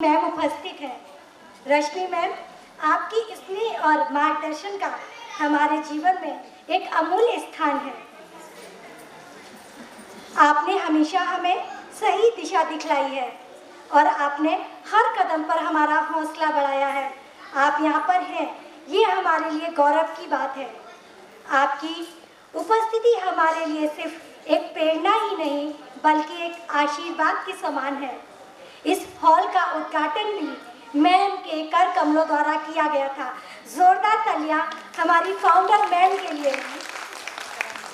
Ma'am उपस्थित है। रश्मि ma'am, आपकी स्नेह और मार्गदर्शन का हमारे जीवन में एक अमूल्य स्थान है। आपने हमेशा हमें सही दिशा दिखलाई है और आपने हर कदम पर हमारा हौसला बढ़ाया है। आप यहाँ पर हैं, ये हमारे लिए गौरव की बात है। आपकी उपस्थिति हमारे लिए सिर्फ एक प्रेरणा ही नहीं बल्कि एक आशीर्वाद के समान है। इस हॉल का उद्घाटन भी मैम के कर कमलों द्वारा किया गया था। जोरदार तालियां हमारी फाउंडर मैम के लिए।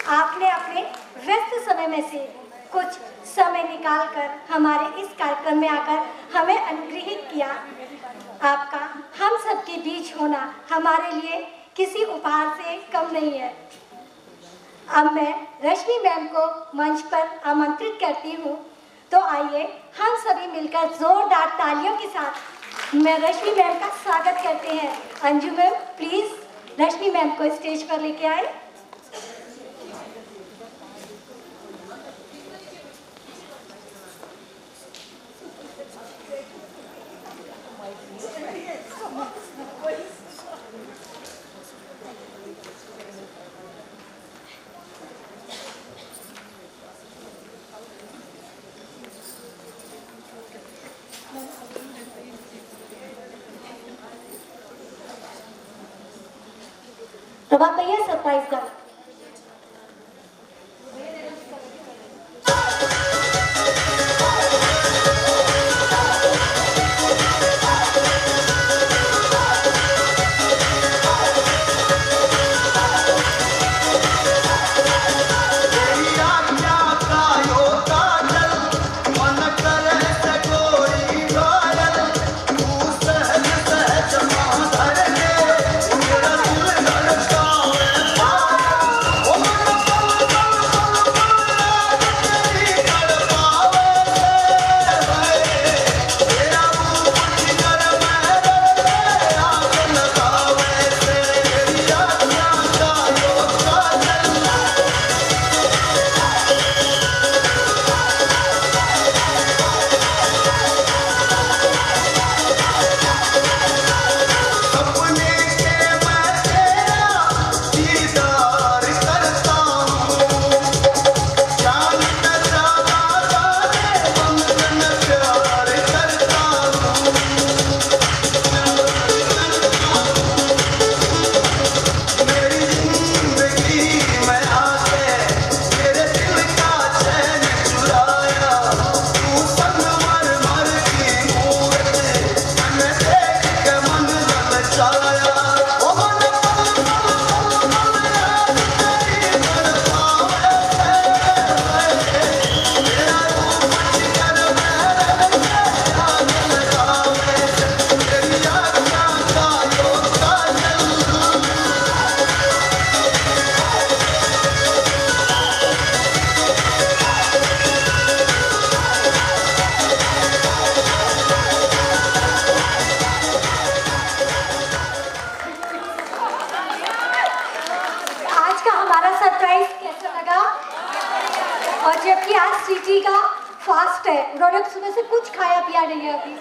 आपने अपने व्यस्त समय में से कुछ समय निकालकर हमारे इस कार्यक्रम में आकर हमें अनुग्रहित किया। आपका हम सबके बीच होना हमारे लिए किसी उपहार से कम नहीं है। अब मैं रश्मि मैम को मंच पर आमंत्रित करती हूँ। तो आइए हम सभी मिलकर जोरदार तालियों के साथ मैं रश्मि मैम का स्वागत करते हैं। Anju ma'am, please Rashmi ma'am को स्टेज पर लेके आए। प्रभात भैया सरप्राइज का और जबकि आज सिटी का फास्ट है, उन्होंने सुबह से कुछ खाया पिया नहीं है अभी।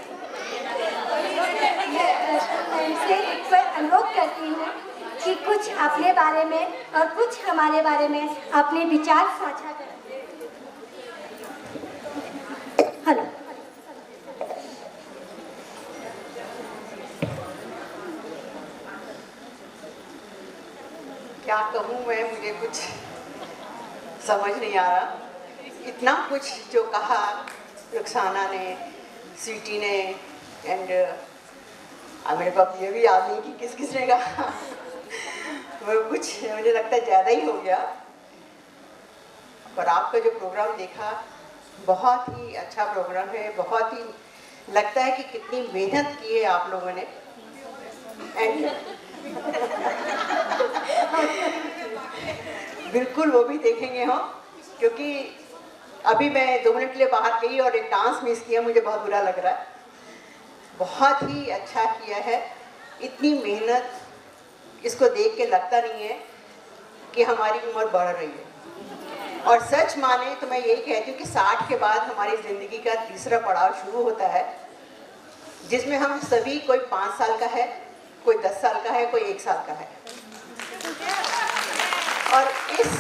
मैं एक बार अनुरोध करती हूँ कि कुछ अपने बारे में और कुछ हमारे बारे में अपने विचार साझा करें। हेलो, क्या कहूँ मैं, मुझे कुछ समझ नहीं आ रहा। इतना कुछ जो कहा रुखसाना ने, स्वीटी ने, एंड मेरे को अब ये भी याद नहीं कि किस किस ने कहा। वो कुछ मुझे लगता है ज़्यादा ही हो गया। पर आपका जो प्रोग्राम देखा, बहुत ही अच्छा प्रोग्राम है। बहुत ही लगता है कि कितनी मेहनत की है आप लोगों ने। एंड बिल्कुल वो भी देखेंगे हम, क्योंकि अभी मैं 2 मिनट के लिए बाहर गई और एक डांस मिस किया, मुझे बहुत बुरा लग रहा है। बहुत ही अच्छा किया है। इतनी मेहनत, इसको देख के लगता नहीं है कि हमारी उम्र बढ़ रही है। और सच माने तो मैं यही कहती हूँ कि 60 के बाद हमारी ज़िंदगी का तीसरा पड़ाव शुरू होता है। जिसमें हम सभी, कोई 5 साल का है, कोई 10 साल का है, कोई 1 साल का है। और इस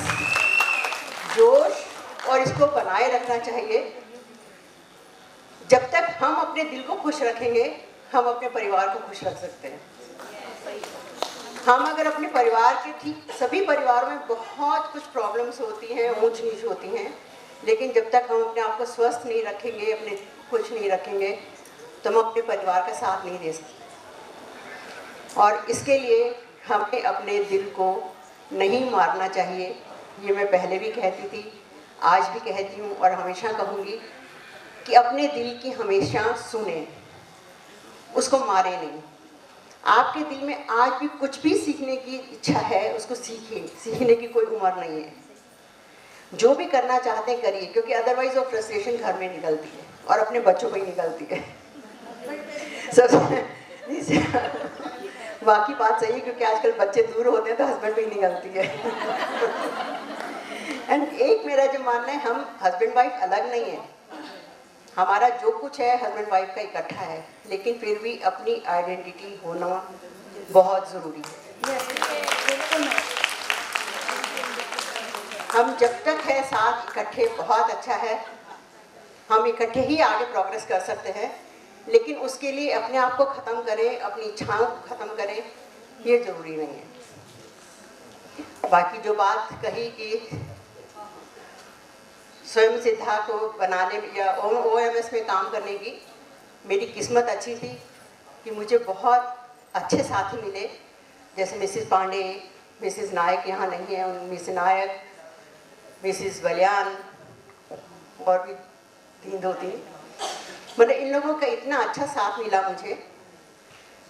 जोश और इसको बनाए रखना चाहिए। जब तक हम अपने दिल को खुश रखेंगे, हम अपने परिवार को खुश रख सकते हैं। हम अगर अपने परिवार के, ठीक सभी परिवारों में बहुत कुछ प्रॉब्लम्स होती हैं, ऊंच नीच होती हैं, लेकिन जब तक हम अपने आप को स्वस्थ नहीं रखेंगे, अपने खुश नहीं रखेंगे, तो हम अपने परिवार का साथ नहीं दे सकते। और इसके लिए हमें अपने दिल को नहीं मारना चाहिए। ये मैं पहले भी कहती थी, आज भी कहती हूँ और हमेशा कहूँगी कि अपने दिल की हमेशा सुने, उसको मारे नहीं। आपके दिल में आज भी कुछ भी सीखने की इच्छा है, उसको सीखिए, सीखने की कोई उम्र नहीं है। जो भी करना चाहते हैं करिए, क्योंकि अदरवाइज वो फ्रस्ट्रेशन घर में निकलती है और अपने बच्चों को ही निकलती है। सबसे बाकी बात सही है, क्योंकि आजकल बच्चे दूर होते हैं तो हस्बैंड भी निकलती है। एंड एक मेरा जो मानना है, हम हस्बैंड वाइफ अलग नहीं है, हमारा जो कुछ है हस्बैंड वाइफ का इकट्ठा है, लेकिन फिर भी अपनी आइडेंटिटी होना बहुत ज़रूरी है। हम जब तक है साथ इकट्ठे, बहुत अच्छा है, हम इकट्ठे ही आगे प्रोग्रेस कर सकते हैं, लेकिन उसके लिए अपने आप को ख़त्म करें, अपनी इच्छाओं को ख़त्म करें, ये ज़रूरी नहीं है। बाकी जो बात कही कि स्वयं सिद्धा को बनाने में या OMS में काम करने की, मेरी किस्मत अच्छी थी कि मुझे बहुत अच्छे साथी मिले, जैसे मिसेस पांडे, मिसेस नायक यहाँ नहीं है, मिसेस नायक, मिसेस बलियान और भी 2-3, मतलब इन लोगों का इतना अच्छा साथ मिला मुझे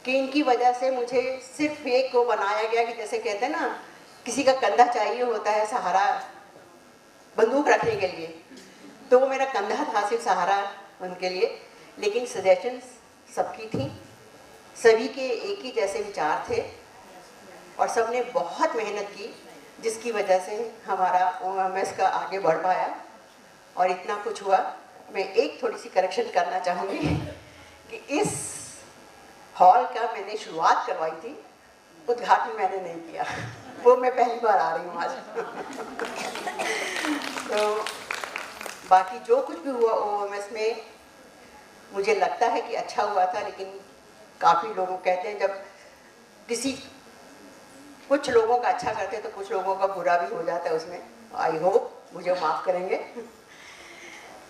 कि इनकी वजह से मुझे सिर्फ एक को बनाया गया कि जैसे कहते हैं ना, किसी का कंधा चाहिए होता है सहारा बंदूक रखने के लिए, तो वो मेरा कंधा था सिर्फ सहारा उनके लिए। लेकिन सजेशंस सबकी थी, सभी के एक ही जैसे विचार थे और सबने बहुत मेहनत की, जिसकी वजह से हमारा OMS का आगे बढ़ पाया और इतना कुछ हुआ। मैं एक थोड़ी सी करेक्शन करना चाहूँगी कि इस हॉल का मैंने शुरुआत करवाई थी, उद्घाटन मैंने नहीं किया, वो मैं पहली बार आ रही हूँ आज। तो बाकी जो कुछ भी हुआ OMS में, मुझे लगता है कि अच्छा हुआ था, लेकिन काफ़ी लोग कहते हैं जब कुछ लोगों का अच्छा करते हैं तो कुछ लोगों का बुरा भी हो जाता है उसमें। आई होप मुझे माफ़ करेंगे।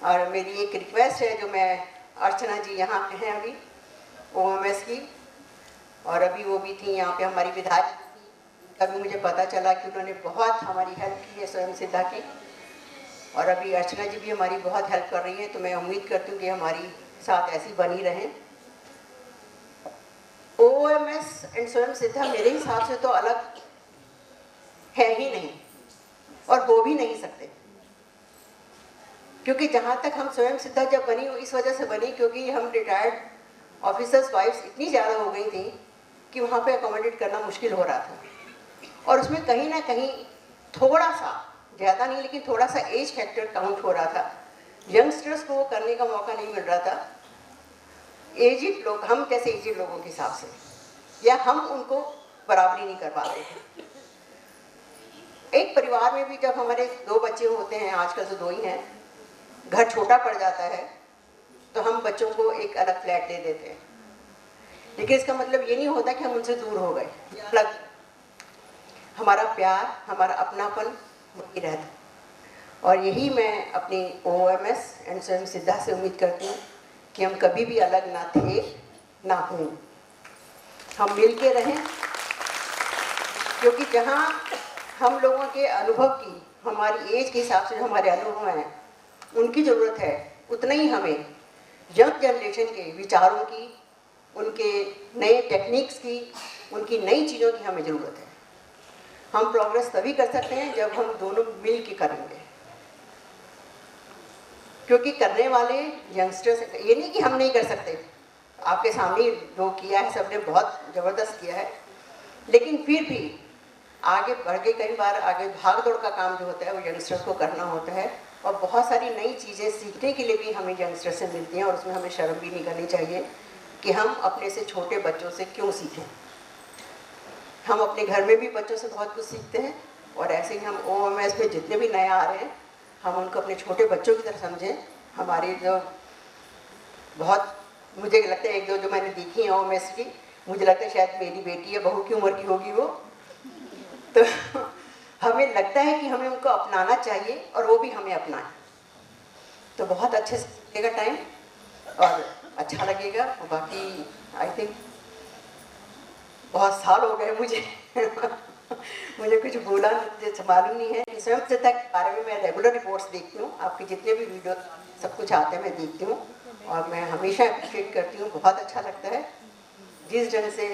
और मेरी एक रिक्वेस्ट है, जो मैं, अर्चना जी यहाँ पे हैं अभी OMS की, और अभी वो भी थी यहाँ पे हमारी विधायक, अभी मुझे पता चला कि उन्होंने बहुत हमारी हेल्प की है स्वयं सिद्धा की, और अभी अर्चना जी भी हमारी बहुत हेल्प कर रही है। तो मैं उम्मीद करती हूँ कि हमारी साथ ऐसी बनी रहें। OMS एंड स्वयं सिद्धा मेरे हिसाब से तो अलग है ही नहीं और हो भी नहीं सकते, क्योंकि जहाँ तक हम स्वयं सिद्धा जब बनी, इस वजह से बनी क्योंकि हम रिटायर्ड ऑफिसर्स वाइफ्स इतनी ज़्यादा हो गई थी कि वहाँ पे अकोमोडेट करना मुश्किल हो रहा था, और उसमें कहीं ना कहीं थोड़ा सा, ज़्यादा नहीं लेकिन थोड़ा सा एज फैक्टर काउंट हो रहा था। यंगस्टर्स को वो करने का मौका नहीं मिल रहा था। एजिड लोग, हम जैसे एजिड लोगों के हिसाब से, या हम उनको बराबरी नहीं कर पा रहे थे। एक परिवार में भी जब हमारे 2 बच्चे होते हैं, आजकल तो 2 ही हैं, घर छोटा पड़ जाता है तो हम बच्चों को एक अलग फ्लैट दे देते हैं, लेकिन इसका मतलब ये नहीं होता कि हम उनसे दूर हो गए। अलग हमारा प्यार, हमारा अपनापन वही रहता। और यही मैं अपनी OMS एंड स्वयं सिद्धा से उम्मीद करती हूँ कि हम कभी भी अलग ना थे ना हों, हम मिल के रहें, क्योंकि जहाँ हम लोगों के अनुभव की, हमारी एज के हिसाब से जो हमारे अनुभव हैं उनकी ज़रूरत है, उतना ही हमें यंग जनरेशन के विचारों की, उनके नए टेक्निक्स की, उनकी नई चीज़ों की हमें ज़रूरत है। हम प्रोग्रेस तभी कर सकते हैं जब हम दोनों मिल के करेंगे, क्योंकि करने वाले यंगस्टर्स, ये नहीं कि हम नहीं कर सकते, आपके सामने जो किया है सबने बहुत ज़बरदस्त किया है, लेकिन फिर भी आगे बढ़ के कई बार आगे भाग दौड़ का काम जो होता है वो यंगस्टर्स को करना होता है, और बहुत सारी नई चीज़ें सीखने के लिए भी हमें यंगस्टर्स से मिलती हैं, और उसमें हमें शर्म भी नहीं करनी चाहिए। कि हम अपने से छोटे बच्चों से क्यों सीखें। हम अपने घर में भी बच्चों से बहुत कुछ सीखते हैं, और ऐसे ही हम OMS में जितने भी नए आ रहे हैं हम उनको अपने छोटे बच्चों की तरह समझें। हमारी जो बहुत, मुझे लगता है एक दो जो मैंने देखी है OMS की, मुझे लगता है शायद मेरी बेटी या बहू की उम्र की होगी वो, तो हमें लगता है कि हमें उनको अपनाना चाहिए और वो भी हमें अपनाएं, तो बहुत अच्छे से लगेगा टाइम और अच्छा लगेगा। और बाकी आई थिंक बहुत साल हो गए मुझे मुझे कुछ बोला मुझे मालूम नहीं है। स्वयं के बारे में मैं रेगुलर रिपोर्ट्स देखती हूँ, आपके जितने भी वीडियो सब कुछ आते हैं मैं देखती हूँ और मैं हमेशा अप्रिशिएट करती हूँ, बहुत अच्छा लगता है जिस ढंग से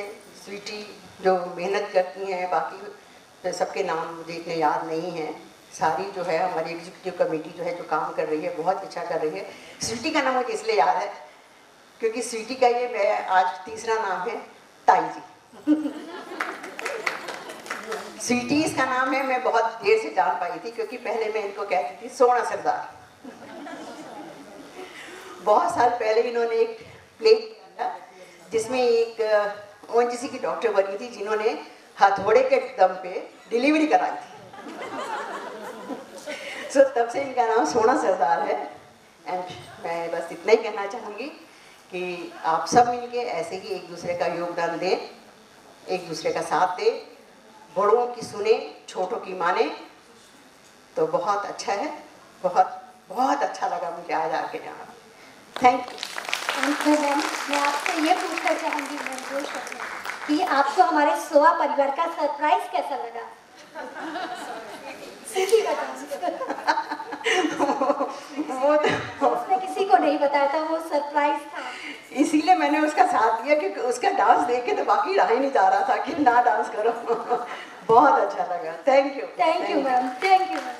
स्वीटी जो मेहनत करती हैं। बाकी सबके नाम मुझे इतने याद नहीं हैं, सारी जो है हमारी एग्जीक्यूटिव कमेटी जो है जो काम कर रही है बहुत अच्छा कर रही है। स्वीटी का नाम मुझे इसलिए याद है क्योंकि स्वीटी का ये मैं आज तीसरा नाम है ताई जी। स्वीटी इसका नाम है, मैं बहुत देर से जान पाई थी क्योंकि पहले मैं इनको कहती थी सोना सरदार। बहुत साल पहले इन्होंने एक प्ले किया था जिसमें एक ONGC की डॉक्टर बनी थी जिन्होंने हथौड़े के दम पे डिलीवरी कराई थी। सो तब से इनका नाम सोना सरदार है। एंड मैं बस इतना ही कहना चाहूँगी कि आप सब मिलके ऐसे ही एक दूसरे का योगदान दें, एक दूसरे का साथ दें, बड़ों की सुने छोटों की माने, तो बहुत अच्छा है। बहुत बहुत अच्छा लगा मुझे आज आके यहाँ। Thank you. मैम, मैं आपसे ये पूछना चाहूँगी मैम कि आपको हमारे सोआ परिवार का सरप्राइज कैसा लगा? सीधी वो तो उसने किसी को नहीं बताया था, वो सरप्राइज था, इसीलिए मैंने उसका साथ दिया क्योंकि उसका डांस देख के तो बाकी रहा ही नहीं जा रहा था कि ना डांस करो। बहुत अच्छा लगा। Thank you ma'am, thank you ma'am.